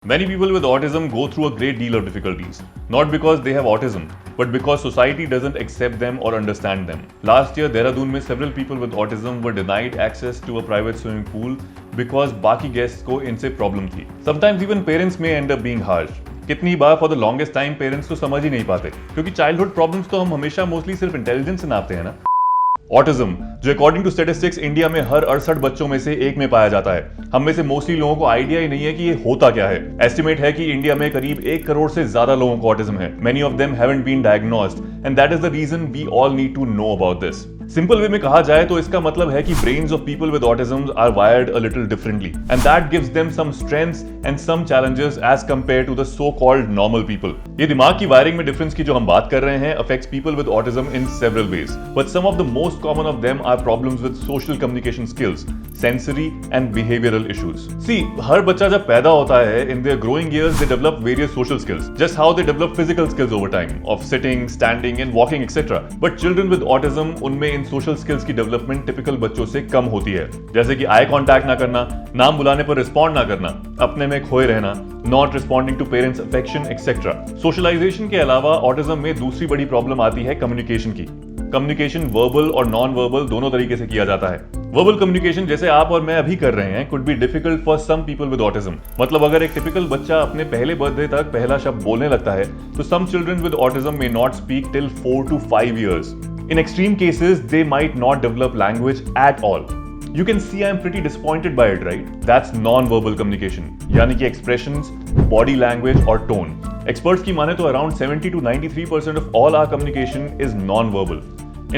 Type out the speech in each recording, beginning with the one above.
Many people with autism go through a great deal of difficulties, not because they have autism, but because society doesn't accept them or understand them. Last year, Dehradun में several people with autism were denied access to a private swimming pool because बाकी guests को इनसे problem थी. Sometimes even parents may end up being harsh. कितनी बार for the longest time parents तो समझ ही नहीं पाते, क्योंकि childhood problems तो हम हमेशा mostly सिर्फ intelligence से नापते हैं ना. ऑटिज्म, जो अकॉर्डिंग टू स्टैटिस्टिक्स इंडिया में हर 68 बच्चों में से एक में पाया जाता है। हम में से मोस्टली लोगों को आइडिया ही नहीं है कि ये होता क्या है। एस्टिमेट है कि इंडिया में करीब 1 करोड़ से ज्यादा लोगों को ऑटिज्म है। Many of them haven't been diagnosed and that is the reason we all need to know about this. Simple way में कहा जाए तो इसका मतलब है कि brains of people with autism are wired a little differently and that gives them some strengths and some challenges as compare to the so called normal people. ये दिमाग की वायरिंग में डिफरेंस की जो हम बात कर रहे हैं affects people with autism in several ways, but some of the most common of them are problems with social communication skills, sensory and behavioural issues. See, हर बच्चा जब पैदा होता है in their growing years they develop various social skills, just how they develop physical skills over time of sitting, standing and walking etcetera. But children with autism, उनमें in social skills की development typical बच्चों से कम होती है, जैसे कि eye contact ना करना, नाम बुलाने पर रिस्पॉन्ड ना करना, अपने में खोए रहना, not responding to parents affection etcetera. Socialization के अलावा ऑटिज्म में दूसरी बड़ी प्रॉब्लम आती है कम्युनिकेशन की। कम्युनिकेशन वर्बल और नॉन वर्बल दोनों तरीके से किया जाता है। वर्बल कम्युनिकेशन जैसे आप और मैं अभी कर रहे हैं could be difficult for some people with autism. मतलब अगर एक टिपिकल बच्चा अपने पहले बर्थडे तक पहला शब्द बोलने लगता है तो some children with autism may not speak till 4 to 5 years. In extreme cases, they might not develop language at all. You can see I'm pretty disappointed by it, right? That's non-verbal communication, यानी कि expressions, body language और tone. Experts की माने तो around 70 to 93% of all our communication is non-verbal.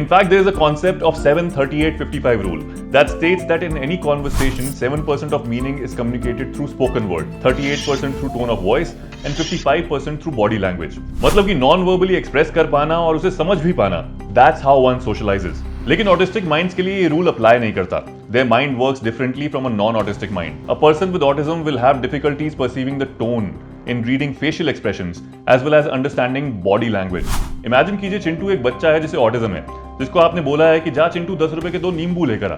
In fact, there is a concept of 7-38-55 rule that states that in any conversation, 7% of meaning is communicated through spoken word, 38% through tone of voice, and 55% through body language. मतलब कि non-verbally express कर पाना और उसे समझ भी पाना, that's how one socializes. लेकिन ऑटिस्टिक माइंड्स के लिए ये रूल अप्लाई नहीं करता। Their mind works differently from a non-autistic mind. A person with autism will have difficulties perceiving the tone in reading facial expressions as well as understanding body language. Imagine कीजिए चिंटू एक बच्चा है जिसे autism है, जिसको आपने बोला है कि जा चिंटू 10 रुपए के 2 नींबू लेकर आ।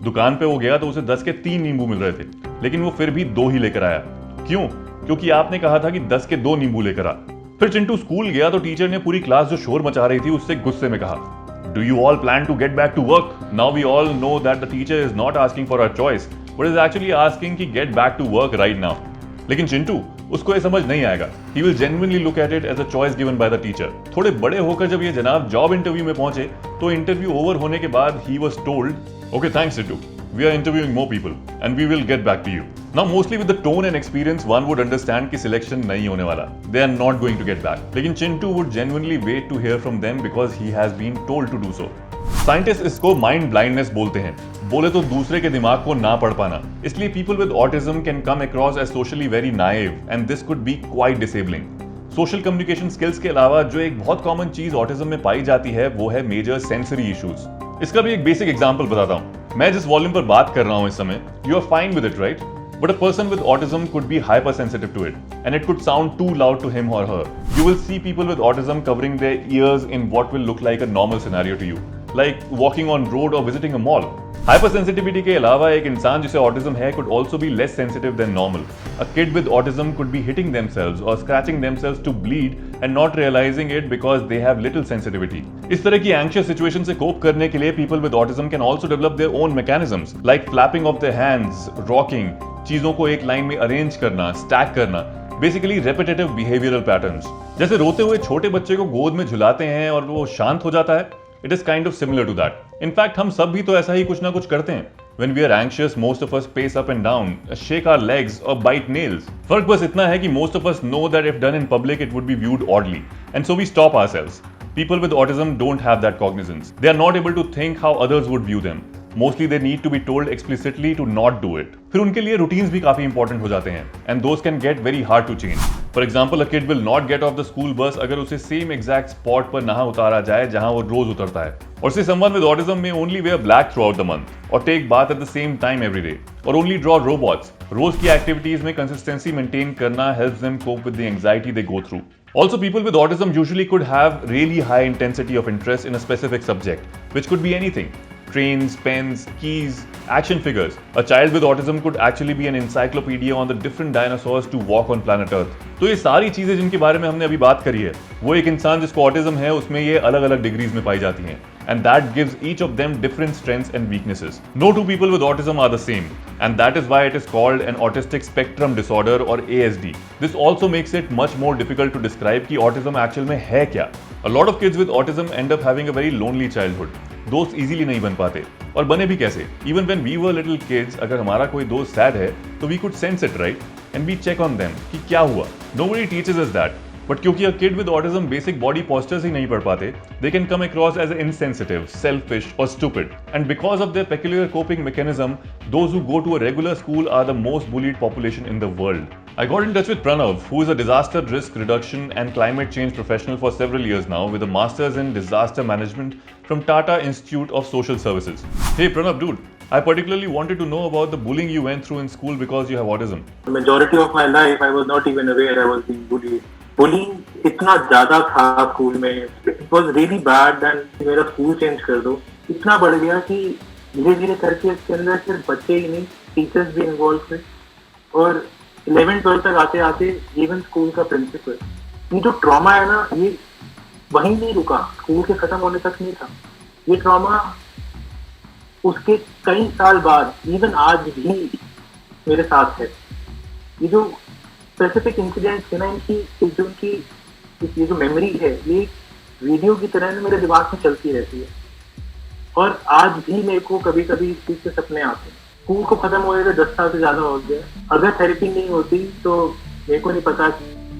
दुकान पे वो गया तो उसे 10 के 3 नींबू मिल रहे थे, लेकिन वो फिर भी 2 ही लेकर आया। क्यों? क्योंकि आपने कहा था कि 10 के 2 नींबू लेकर आ। फिर चिंटू स्कूल गया तो टीचर ने पूरी क्लास जो शोर मचा रही थी उससे गुस्से में कहा, Do you all plan to get back to work? Now we all know that the teacher is not asking for our choice, but is actually asking कि get back to work right now. लेकिन चिंटू, उसको ये समझ नहीं आएगा। He will genuinely look at it as a choice given by the teacher. थोड़े बड़े होकर जब ये जनाब जॉब इंटरव्यू में पहुंचे, तो इंटरव्यू ओवर होने के बाद he was told, Okay, thanks Chintu. We are interviewing more people and we will get back to you. Now mostly with the tone and experience one would understand कि selection नहीं होने वाला. They are not going to get back. लेकिन Chintu would genuinely wait to hear from them because he has been told to do so. Scientist इसको mind blindness बोलते हैं, बोले तो दूसरे के दिमाग को ना पढ़ पाना। इसलिए people with autism can come across as socially very naive and this could be quite disabling. Social communication skills के अलावा जो एक बहुत कॉमन चीज ऑटिज्म में पाई जाती है वो है मेजर सेंसरी इश्यूज। इसका भी एक बेसिक एग्जांपल बताता हूँ। मैं जिस वॉल्यूम पर बात कर रहा हूँ इस समय, you are fine with it, right? But a person with autism could be hypersensitive to it, and it could sound too loud to him or her. You will see people with autism covering their ears in what will look like a normal scenario to you, like walking on road or visiting a mall. Hypersensitivity के अलावा एक इंसान जिसे autism है could also be less sensitive than normal. A kid with autism could be hitting themselves or scratching themselves to bleed and not realizing it because they have little sensitivity. इस तरह की anxious situation से cope करने के लिए people with autism can also develop their own mechanisms like flapping of their hands, rocking, चीजों को एक लाइन में अरेंज करना, स्टैक करना, बेसिकली रेपिटेटिव बिहेवियरल पैटर्न्स। जैसे रोते हुए छोटे बच्चे को गोद में झुलाते हैं और वो शांत हो जाता है, it is kind of similar to that. In fact हम सब भी तो ऐसा ही कुछ ना कुछ करते हैं। When we are anxious, most of us pace up and down, shake our legs or bite nails. फर्क बस इतना है कि most of us know that if done in public it would be viewed oddly, and so we stop ourselves. People with autism don't have that cognizance. They are not able to think how others would view them. Mostly they need to be told explicitly to not do it. फिर उनके लिए routines भी काफी important हो जाते हैं, and those can get very hard to change. For example, a kid will not get off the school bus अगर उसे same exact spot पर नहा उतारा जाए जहां वो रोज उतरता है. Or say someone with autism may only wear black throughout the month, or take bath at the same time every day, or only draw robots. रोज की activities में consistency maintain करना helps them cope with the anxiety they go through. Also, people with autism usually could have really high intensity of interest in a specific subject, which could be anything. trains, pens, keys, action figures. A child with autism could actually be an encyclopedia on the different dinosaurs to walk on planet Earth. तो ये सारी चीजें जिनके बारे में हमने अभी बात करी है, वो एक इंसान जिसको ऑटिज्म है उसमें ये अलग अलग डिग्रीज में पाई जाती हैं. And that gives each of them different strengths and weaknesses. No two people with autism are the same, and that is why it is called an autistic spectrum disorder or ASD. This also makes it much more difficult to describe कि autism actual में है क्या. A lot of kids with autism end up having a very lonely childhood. दोस्त easily नहीं बन पाते, और बने भी कैसे? Even when we were little kids, अगर हमारा कोई दोस्त sad है, तो we could sense it, right? And we check on them कि क्या हुआ. Nobody teaches us that. But क्योंकि a kid with autism basic body postures ही नहीं पढ़ पाते, they can come across as insensitive, selfish और stupid. And because of their peculiar coping mechanism, those who go to a regular school are the most bullied population in the world. I got in touch with Pranav, who is a disaster risk reduction and climate change professional for several years now with a master's in disaster management from Tata Institute of Social Services. Hey Pranav, dude, I particularly wanted to know about the bullying you went through in school because you have autism. The majority of my life, I was not even aware I was being bullied. Bullying इतना ज़्यादा था school में. It was really bad and मेरा school change कर दो. इतना बढ़ गया कि धीरे धीरे करके इसके अंदर सिर्फ बच्चे ही नहीं, टीचर्स भी इन्वॉल्व थे. और 11-12 तक आते आते इवन स्कूल का प्रिंसिपल, ये जो ट्रॉमा है ना, ये वहीं नहीं रुका, स्कूल के खत्म होने तक नहीं था. ये ट्रॉमा उसके कई साल बाद इवन आज भी मेरे साथ है. ये जो स्पेसिफिक इंसिडेंट्स है ना, ये जो मेमोरी है, ये वीडियो की तरह ना मेरे दिमाग में चलती रहती है. और आज भी मेरे को कभी कभी इस चीज के सपने आते हैं. स्कूल को खत्म हुए तो 10 साल से ज्यादा हो गया. अगर थेरेपी नहीं होती तो मेरे को नहीं पता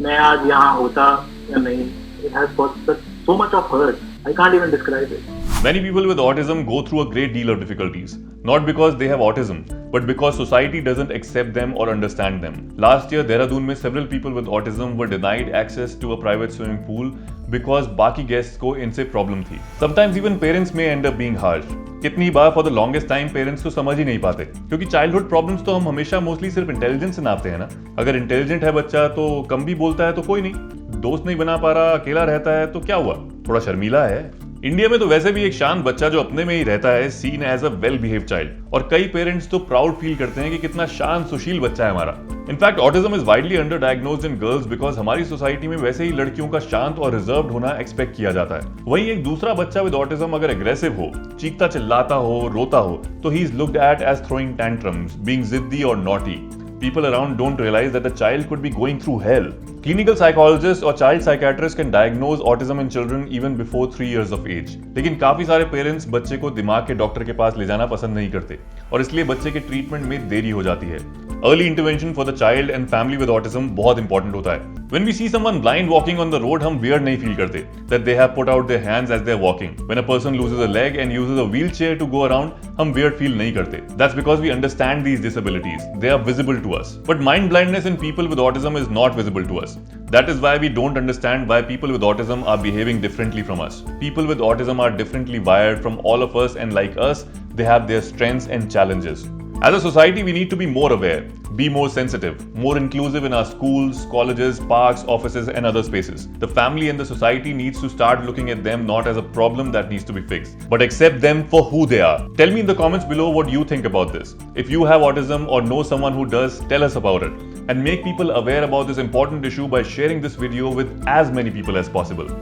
मैं आज यहाँ होता या नहीं. It has caused so much of hurt. I can't even describe it. Many people with autism go through a great deal of difficulties, not because they have autism, but because society doesn't accept them or understand them. Last year, Dehradun में several people with autism were denied access to a private swimming pool because बाकी guests को इनसे problem थी. Sometimes even parents may end up being harsh. कितनी बार for the longest time parents तो समझ ही नहीं पाते, क्योंकि childhood problems तो हम हमेशा mostly सिर्फ intelligence से नापते हैं ना. अगर intelligent है बच्चा तो कम भी बोलता है तो कोई नहीं, दोस्त नहीं बना पा रहा, अकेला रहता है तो क्या हुआ, थोड़ा शर्मीला है. इंडिया में तो वैसे भी एक शांत बच्चा जो अपने में ही रहता है seen as a well behave child, और कई पेरेंट्स तो प्राउड फील करते हैं कि कितना शांत सुशील बच्चा है हमारा. In fact autism is widely under diagnosed in girls because हमारी सोसाइटी में वैसे ही लड़कियों का शांत और रिजर्व्ड होना एक्सपेक्ट किया जाता है. वहीं एक दूसरा बच्चा विद ऑटिज्म अगर एग्रेसिव हो, चीखता चिल्लाता हो, रोता हो, तो he is looked at as throwing tantrums, being जिद्दी और naughty. People around don't realize that the child could be going through hell. Clinical psychologists or child psychiatrists can diagnose autism in children even before 3 years of age. लेकिन काफी सारे parents बच्चे को दिमाग के doctor के पास ले जाना पसंद नहीं करते, और इसलिए बच्चे के ट्रीटमेंट में देरी हो जाती है. Early intervention for the child and family with autism बहुत इंपॉर्टेंट होता है. When we see someone blind walking on the road, हम weird नहीं फील करते that they have put out their hands as they're walking. When a person loses a leg and uses a wheelchair to go around, हम weird feel नहीं करते. That's because we understand these disabilities. They are visible to us. But mind blindness in people with autism is not visible to us. That is why we don't understand why people with autism are behaving differently from us. People with autism are differently wired from all of us, and like us, they have their strengths and challenges. As a society, we need to be more aware, be more sensitive, more inclusive in our schools, colleges, parks, offices, and other spaces. The family and the society needs to start looking at them not as a problem that needs to be fixed, but accept them for who they are. Tell me in the comments below what you think about this. If you have autism or know someone who does, tell us about it. And make people aware about this important issue by sharing this video with as many people as possible.